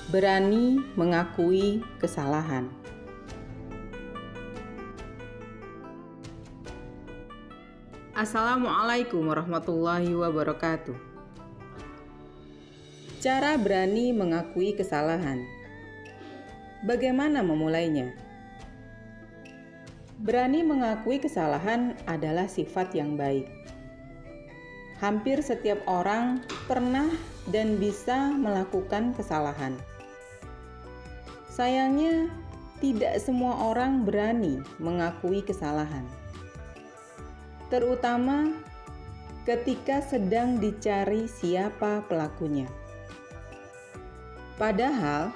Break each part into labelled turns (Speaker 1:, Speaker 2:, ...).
Speaker 1: Berani mengakui kesalahan. Assalamualaikum warahmatullahi wabarakatuh. Cara berani mengakui kesalahan. Bagaimana memulainya? Berani mengakui kesalahan adalah sifat yang baik. Hampir setiap orang pernah dan bisa melakukan kesalahan. Sayangnya, tidak semua orang berani mengakui kesalahan, terutama ketika sedang dicari siapa pelakunya. Padahal,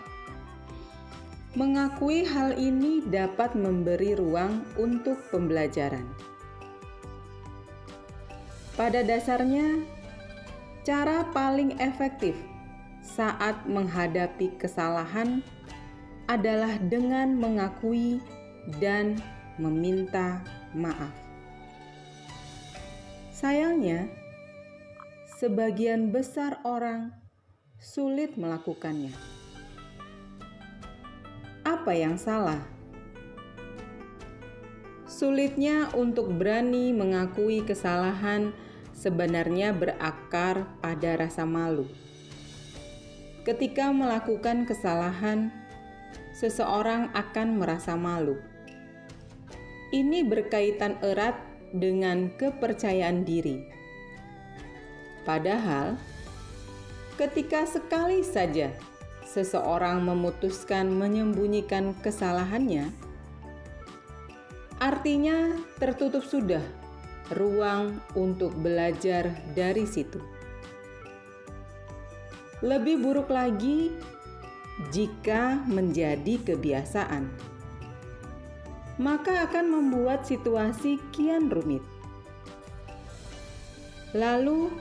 Speaker 1: mengakui hal ini dapat memberi ruang untuk pembelajaran. Pada dasarnya, cara paling efektif saat menghadapi kesalahan adalah dengan mengakui dan meminta maaf. Sayangnya, sebagian besar orang sulit melakukannya. Apa yang salah? Sulitnya untuk berani mengakui kesalahan sebenarnya berakar pada rasa malu. Ketika melakukan kesalahan, seseorang akan merasa malu. Ini berkaitan erat dengan kepercayaan diri. Padahal, ketika sekali saja seseorang memutuskan menyembunyikan kesalahannya, artinya tertutup sudah ruang untuk belajar dari situ. Lebih buruk lagi, jika menjadi kebiasaan, maka akan membuat situasi kian rumit. Lalu,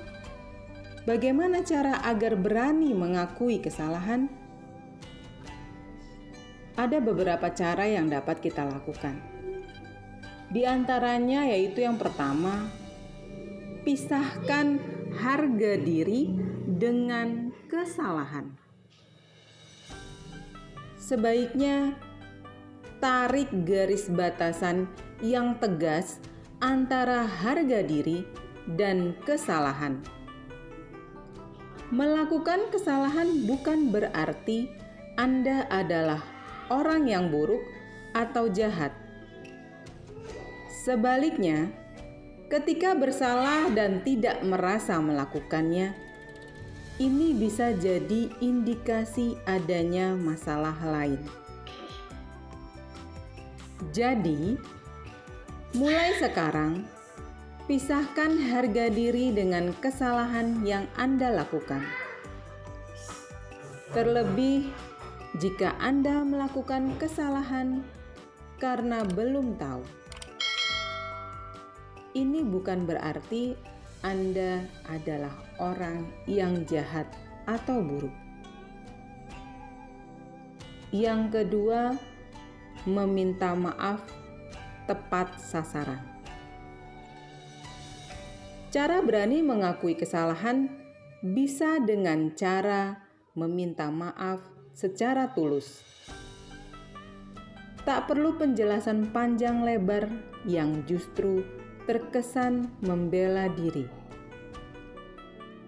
Speaker 1: bagaimana cara agar berani mengakui kesalahan? Ada beberapa cara yang dapat kita lakukan. Di antaranya yaitu yang pertama, pisahkan harga diri dengan kesalahan. Sebaiknya tarik garis batasan yang tegas antara harga diri dan kesalahan. Melakukan kesalahan bukan berarti Anda adalah orang yang buruk atau jahat. Sebaliknya, ketika bersalah dan tidak merasa melakukannya, ini bisa jadi indikasi adanya masalah lain. Jadi, mulai sekarang, pisahkan harga diri dengan kesalahan yang Anda lakukan. Terlebih, jika Anda melakukan kesalahan karena belum tahu. Ini bukan berarti Anda adalah orang yang jahat atau buruk. Yang kedua, meminta maaf tepat sasaran. Cara berani mengakui kesalahan bisa dengan cara meminta maaf secara tulus. Tak perlu penjelasan panjang lebar yang justru terkesan membela diri.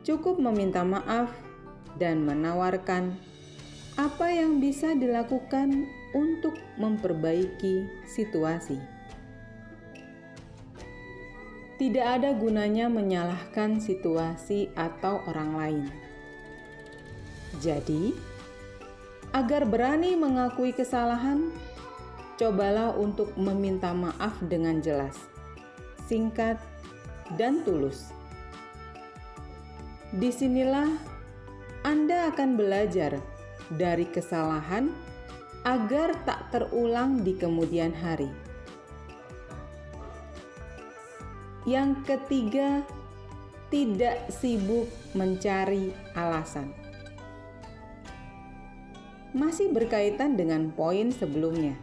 Speaker 1: Cukup meminta maaf dan menawarkan apa yang bisa dilakukan untuk memperbaiki situasi. Tidak ada gunanya menyalahkan situasi atau orang lain. Jadi, agar berani mengakui kesalahan, cobalah untuk meminta maaf dengan jelas, singkat, dan tulus. Disinilah Anda akan belajar dari kesalahan agar tak terulang di kemudian hari. Yang ketiga, tidak sibuk mencari alasan. Masih berkaitan dengan poin sebelumnya.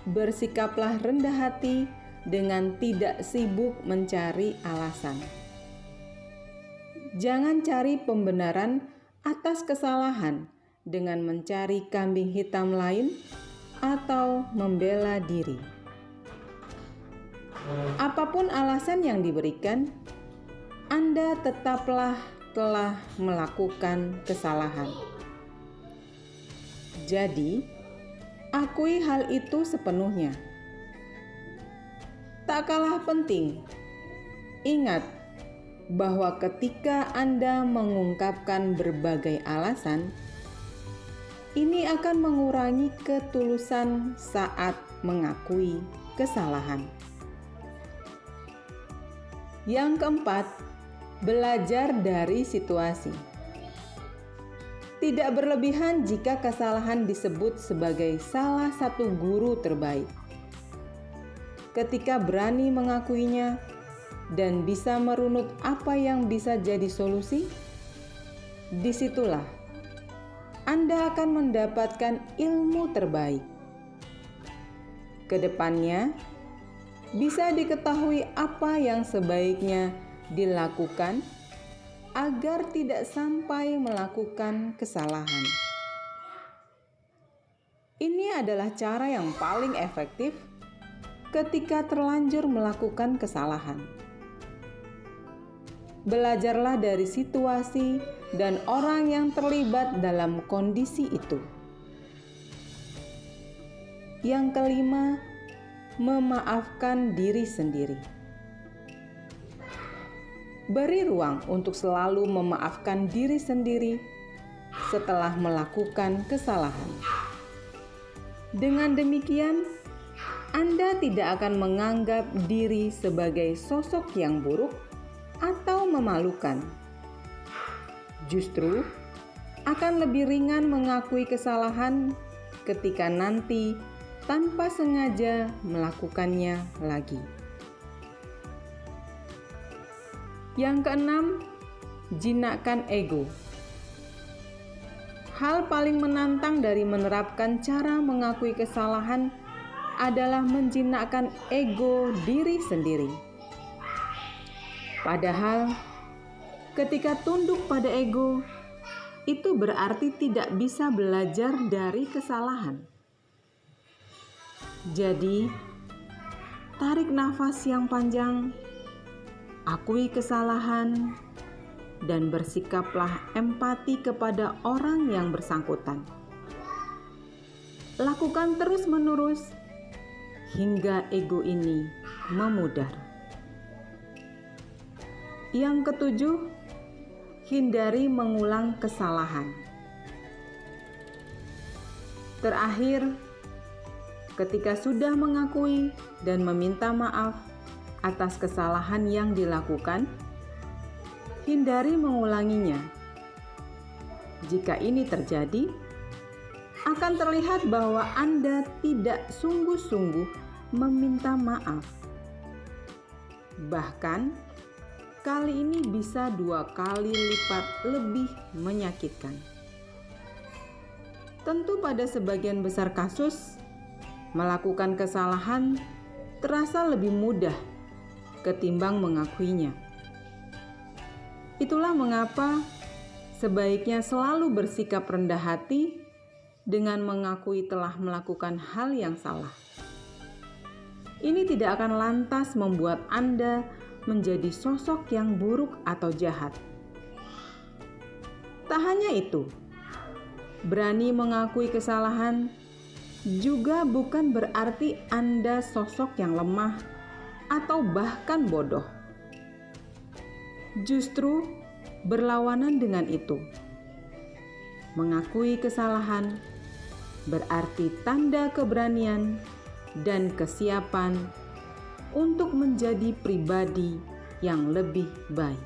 Speaker 1: Bersikaplah rendah hati dengan tidak sibuk mencari alasan. Jangan cari pembenaran atas kesalahan dengan mencari kambing hitam lain atau membela diri. Apapun alasan yang diberikan, Anda tetaplah telah melakukan kesalahan. Jadi, akui hal itu sepenuhnya. Tak kalah penting, ingat bahwa ketika Anda mengungkapkan berbagai alasan, ini akan mengurangi ketulusan saat mengakui kesalahan. Yang keempat, belajar dari situasi. Tidak berlebihan jika kesalahan disebut sebagai salah satu guru terbaik. Ketika berani mengakuinya dan bisa merunut apa yang bisa jadi solusi, disitulah Anda akan mendapatkan ilmu terbaik. Kedepannya, bisa diketahui apa yang sebaiknya dilakukan agar tidak sampai melakukan kesalahan. Ini adalah cara yang paling efektif ketika terlanjur melakukan kesalahan. Belajarlah dari situasi dan orang yang terlibat dalam kondisi itu. Yang kelima, memaafkan diri sendiri. Beri ruang untuk selalu memaafkan diri sendiri setelah melakukan kesalahan. Dengan demikian, Anda tidak akan menganggap diri sebagai sosok yang buruk atau memalukan. Justru akan lebih ringan mengakui kesalahan ketika nanti tanpa sengaja melakukannya lagi. Yang keenam, jinakkan ego. Hal paling menantang dari menerapkan cara mengakui kesalahan adalah menjinakkan ego diri sendiri. Padahal, ketika tunduk pada ego, itu berarti tidak bisa belajar dari kesalahan. Jadi, tarik nafas yang panjang, akui kesalahan, dan bersikaplah empati kepada orang yang bersangkutan. Lakukan terus-menerus hingga ego ini memudar. Yang ketujuh, hindari mengulang kesalahan. Terakhir, ketika sudah mengakui dan meminta maaf atas kesalahan yang dilakukan, hindari mengulanginya. Jika ini terjadi, akan terlihat bahwa Anda tidak sungguh-sungguh meminta maaf. Bahkan, kali ini bisa 2 kali lipat lebih menyakitkan. Tentu pada sebagian besar kasus, melakukan kesalahan terasa lebih mudah ketimbang mengakuinya. Itulah mengapa sebaiknya selalu bersikap rendah hati dengan mengakui telah melakukan hal yang salah. Ini tidak akan lantas membuat Anda menjadi sosok yang buruk atau jahat. Tak hanya itu, berani mengakui kesalahan juga bukan berarti Anda sosok yang lemah atau bahkan bodoh. Justru berlawanan dengan itu. Mengakui kesalahan berarti tanda keberanian dan kesiapan untuk menjadi pribadi yang lebih baik.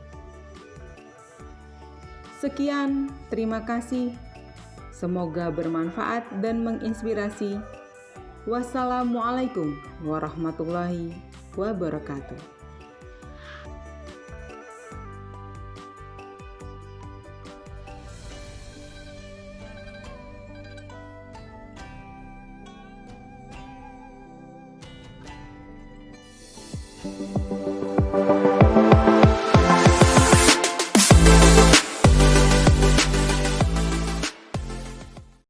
Speaker 1: Sekian, terima kasih. Semoga bermanfaat dan menginspirasi. Wassalamualaikum warahmatullahi wabarakatuh.